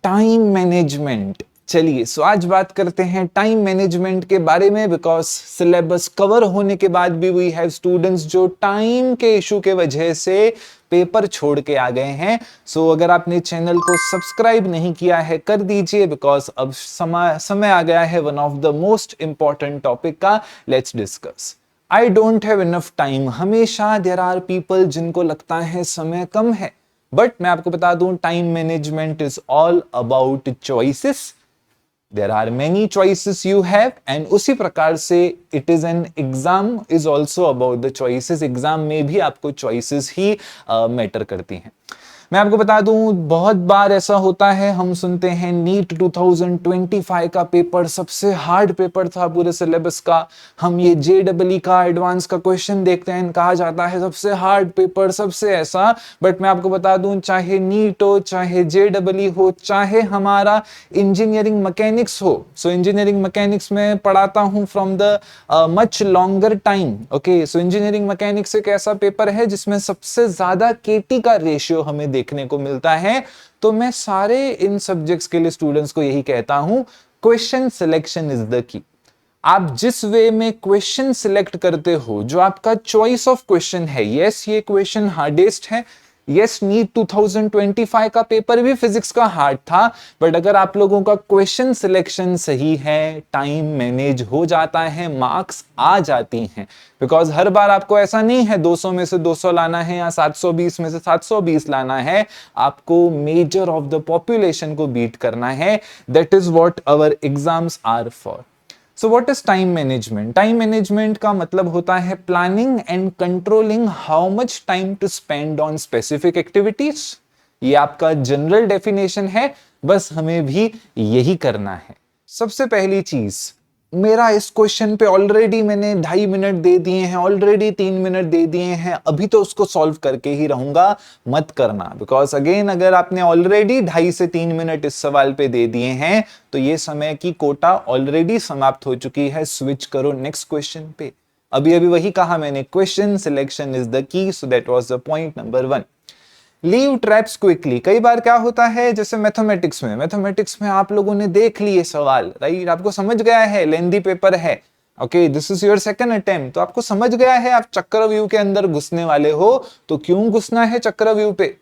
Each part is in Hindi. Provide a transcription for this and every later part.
Time management. चलिए सो आज बात करते हैं टाइम मैनेजमेंट के बारे में, बिकॉज सिलेबस कवर होने के बाद भी वी हैव स्टूडेंट्स जो टाइम के इशू के वजह से पेपर छोड़ के आ गए हैं। सो अगर आपने चैनल को सब्सक्राइब नहीं किया है कर दीजिए, बिकॉज अब समय आ गया है one of the most important topic का। Let's discuss. I don't have enough time. हमेशा देयर आर पीपल जिनको लगता है समय कम है, बट मैं आपको बता दूं time management is all about choices. There are many choices you have, and उसी प्रकार से it is an exam is also about the choices. Exam में भी आपको चॉइसेस ही मैटर करती हैं। मैं आपको बता दूं बहुत बार ऐसा होता है, हम सुनते हैं नीट 2025 का पेपर सबसे हार्ड पेपर था पूरे सिलेबस का। हम ये JEE का एडवांस का क्वेश्चन देखते हैं, कहा जाता है सबसे हार्ड पेपर, सबसे ऐसा। बट मैं आपको बता दूं चाहे नीट हो, चाहे JEE हो, चाहे हमारा इंजीनियरिंग मैकेनिक्स हो। सो इंजीनियरिंग मैकेनिक्स में पढ़ाता हूं from the much longer time. Okay, so engineering mechanics एक ऐसा पेपर है जिसमें सबसे ज्यादा KT का रेशियो हमें देखने को मिलता है। तो मैं सारे इन सब्जेक्ट्स के लिए स्टूडेंट्स को यही कहता हूं, question selection is the key. आप जिस वे में क्वेश्चन सिलेक्ट करते हो, जो आपका चॉइस ऑफ क्वेश्चन है, यस ये क्वेश्चन हार्डेस्ट है, यस नीट 2025 का पेपर भी फिजिक्स का हार्ड था, बट अगर आप लोगों का क्वेश्चन सिलेक्शन सही है, टाइम मैनेज हो जाता है, मार्क्स आ जाती हैं। बिकॉज हर बार आपको ऐसा नहीं है 200 में से 200 लाना है या 720 में से 720 लाना है, आपको मेजर ऑफ द पॉपुलेशन को बीट करना है। That is what our exams are for. So what is time management? Time management का मतलब होता है planning and controlling how much time to spend on specific activities। ये आपका जनरल डेफिनेशन है, बस हमें भी यही करना है। सबसे पहली चीज, मेरा इस क्वेश्चन पे ऑलरेडी मैंने 2.5 मिनट दे दिए हैं, ऑलरेडी 3 मिनट दे दिए हैं, अभी तो उसको सॉल्व करके ही रहूंगा, मत करना। बिकॉज अगेन अगर आपने ऑलरेडी 2.5 से 3 मिनट इस सवाल पे दे दिए हैं तो ये समय की कोटा ऑलरेडी समाप्त हो चुकी है। स्विच करो नेक्स्ट क्वेश्चन पे। अभी अभी वही कहा मैंने, question selection is the key. So that was the point number 1। Leave traps quickly. कई बार क्या होता है, जैसे मैथमेटिक्स में आप लोगों ने देख लिए सवाल, राइट, आपको समझ गया है लेंदी पेपर है, okay, this is your second attempt, तो आपको समझ गया है आप चक्रव्यूह के अंदर घुसने वाले हो, तो क्यों घुसना है चक्रव्यूह पे।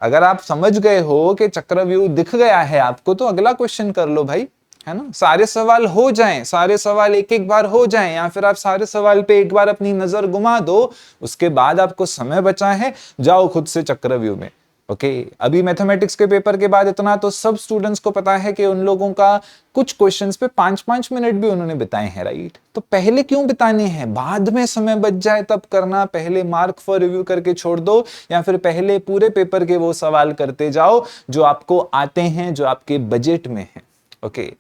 अगर आप समझ गए हो कि चक्रव्यूह दिख गया है आपको, तो अगला क्वेश्चन कर लो भाई, है ना। सारे सवाल हो जाएं, सारे सवाल एक एक बार हो जाएं, या फिर आप सारे सवाल पे एक बार अपनी नजर घुमा दो, उसके बाद आपको समय बचा है, जाओ खुद से चक्रव्यूह में। ओके, अभी मैथमेटिक्स के पेपर के बाद इतना तो सब स्टूडेंट्स को पता है कि उन लोगों का कुछ क्वेश्चंस पे 5-5 मिनट भी उन्होंने बिताए हैं, राइट। तो पहले क्यों बिताने हैं, बाद में समय बच जाए तब करना। पहले मार्क फॉर रिव्यू करके छोड़ दो, या फिर पहले पूरे पेपर के वो सवाल करते जाओ जो आपको आते हैं, जो आपके बजट में है। ओके,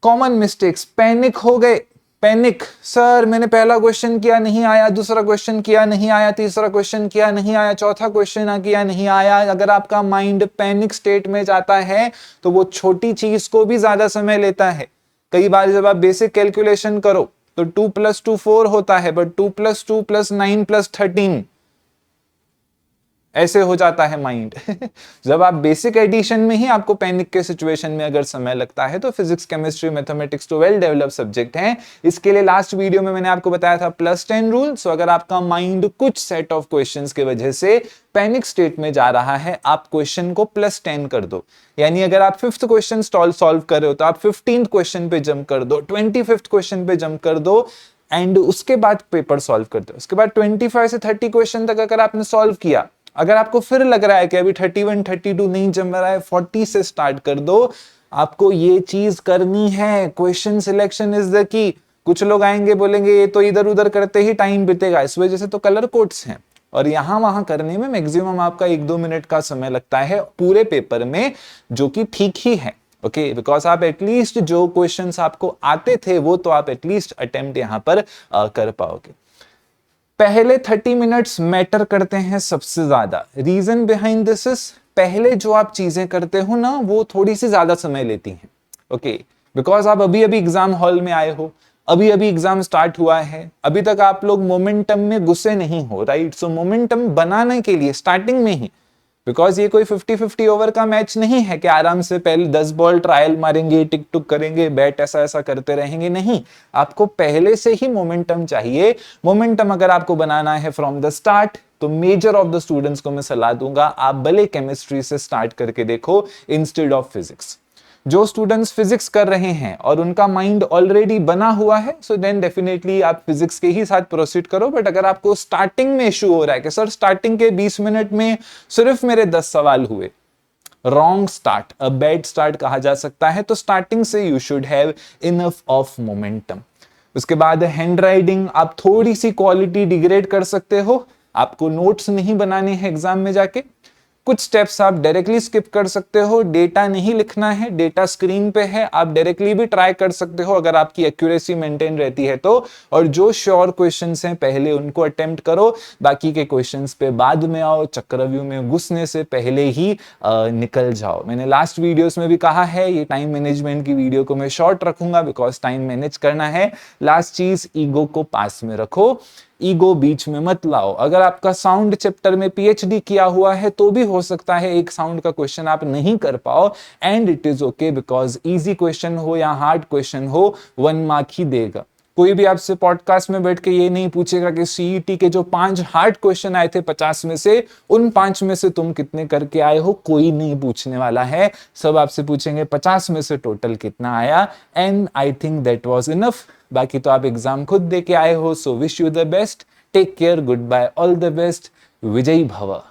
कॉमन मिस्टेक्स, पैनिक हो गए। पैनिक, सर मैंने पहला क्वेश्चन किया नहीं आया, दूसरा क्वेश्चन किया नहीं आया, तीसरा क्वेश्चन किया नहीं आया, चौथा क्वेश्चन किया नहीं आया। अगर आपका माइंड पैनिक स्टेट में जाता है तो वो छोटी चीज को भी ज्यादा समय लेता है। कई बार जब आप बेसिक कैलकुलेशन करो तो 2 + 2 4 होता है, बट 2 + 2 + 9 + 13 ऐसे हो जाता है माइंड। जब आप बेसिक एडिशन में ही आपको पैनिक के सिचुएशन में अगर समय लगता है, तो फिजिक्स, केमिस्ट्री, मैथमेटिक्स तो वेल डेवलप्ड सब्जेक्ट हैं। इसके लिए लास्ट वीडियो में मैंने आपको बताया था +10 रूल। सो अगर आपका माइंड कुछ सेट ऑफ क्वेश्चंस की वजह से पैनिक स्टेट में जा रहा है, आप क्वेश्चन को +10 कर दो। यानी अगर आप 5th क्वेश्चन सॉल्व कर रहे हो तो आप 15th क्वेश्चन पे जंप कर दो, 25th क्वेश्चन पे जंप कर दो, एंड उसके बाद पेपर सॉल्व कर दो। उसके बाद 25 से 30 क्वेश्चन तक अगर आपने सॉल्व किया, अगर आपको फिर लग रहा है कि अभी 31, 32 नहीं जम रहा है, 40 से स्टार्ट कर दो। आपको ये चीज करनी है, question selection is the key. कुछ लोग आएंगे बोलेंगे ये तो इधर उधर करते ही टाइम बीतेगा, इस वजह से तो कलर कोड्स हैं, और यहां वहां करने में मैक्सिमम आपका 1-2 मिनट का समय लगता है पूरे पेपर में, जो कि ठीक ही है। ओके, बिकॉज आप एटलीस्ट जो क्वेश्चंस आपको आते थे वो तो आप एटलीस्ट अटेम्प्ट यहां पर कर पाओगे। पहले 30 मिनट्स मैटर करते हैं सबसे ज्यादा। रीजन बिहाइंड दिस इज, पहले जो आप चीजें करते हो ना वो थोड़ी सी ज्यादा समय लेती हैं। ओके, बिकॉज आप अभी अभी एग्जाम हॉल में आए हो, अभी अभी एग्जाम स्टार्ट हुआ है, अभी तक आप लोग मोमेंटम में घुसे नहीं हो, राइट। सो मोमेंटम बनाने के लिए स्टार्टिंग में ही बिकॉज ये कोई 50-50 ओवर का मैच नहीं है कि आराम से पहले 10 बॉल ट्रायल मारेंगे, टिक टुक करेंगे, बैट ऐसा ऐसा करते रहेंगे। नहीं, आपको पहले से ही मोमेंटम चाहिए। मोमेंटम अगर आपको बनाना है फ्रॉम द स्टार्ट, तो मेजर ऑफ द स्टूडेंट्स को मैं सलाह दूंगा आप भले केमिस्ट्री से स्टार्ट करके देखो इंस्टेड ऑफ फिजिक्स। जो स्टूडेंट्स फिजिक्स कर रहे हैं और उनका माइंड ऑलरेडी बना हुआ है, सो देन डेफिनेटली आप फिजिक्स के ही साथ प्रोसीड करो। बट अगर आपको स्टार्टिंग में इशू हो रहा है कि सर स्टार्टिंग के 20 मिनट में सिर्फ मेरे 10 सवाल हुए, wrong start, a bad start कहा जा सकता है। तो स्टार्टिंग से you should have enough of momentum. उसके बाद हैंड राइटिंग आप थोड़ी सी क्वालिटी डिग्रेड कर सकते हो। आपको नोट्स नहीं बनाने हैं एग्जाम में जाके, कुछ स्टेप्स आप डायरेक्टली स्किप कर सकते हो। डेटा नहीं लिखना है, डेटा स्क्रीन पे है, आप डायरेक्टली भी ट्राई कर सकते हो अगर आपकी एक्यूरेसी मेंटेन रहती है तो। और जो श्योर क्वेश्चंस हैं पहले उनको अटेम्प्ट करो, बाकी के क्वेश्चंस पे बाद में आओ। चक्रव्यूह में घुसने से पहले ही निकल जाओ। मैंने लास्ट वीडियोस में भी कहा है, ये टाइम मैनेजमेंट की वीडियो को मैं शॉर्ट रखूंगा बिकॉज टाइम मैनेज करना है। लास्ट चीज, ईगो को पास में रखो, ईगो बीच में मत लाओ। अगर आपका साउंड चैप्टर में पीएचडी किया हुआ है तो भी हो सकता है एक साउंड का क्वेश्चन आप नहीं कर पाओ, and it is okay because easy question हो या हार्ड क्वेश्चन हो 1 मार्क ही देगा। कोई भी आपसे पॉडकास्ट में बैठ के ये नहीं पूछेगा कि सीईटी के जो 5 हार्ड क्वेश्चन आए थे 50 में से, उन 5 में से तुम कितने करके आए हो, कोई नहीं पूछने वाला है। सब आपसे पूछेंगे 50 में से टोटल कितना आया, and I think that was enough. बाकी तो आप एग्जाम खुद दे के आए हो, so wish you the best, take care, good bye, all the best, विजयी भव।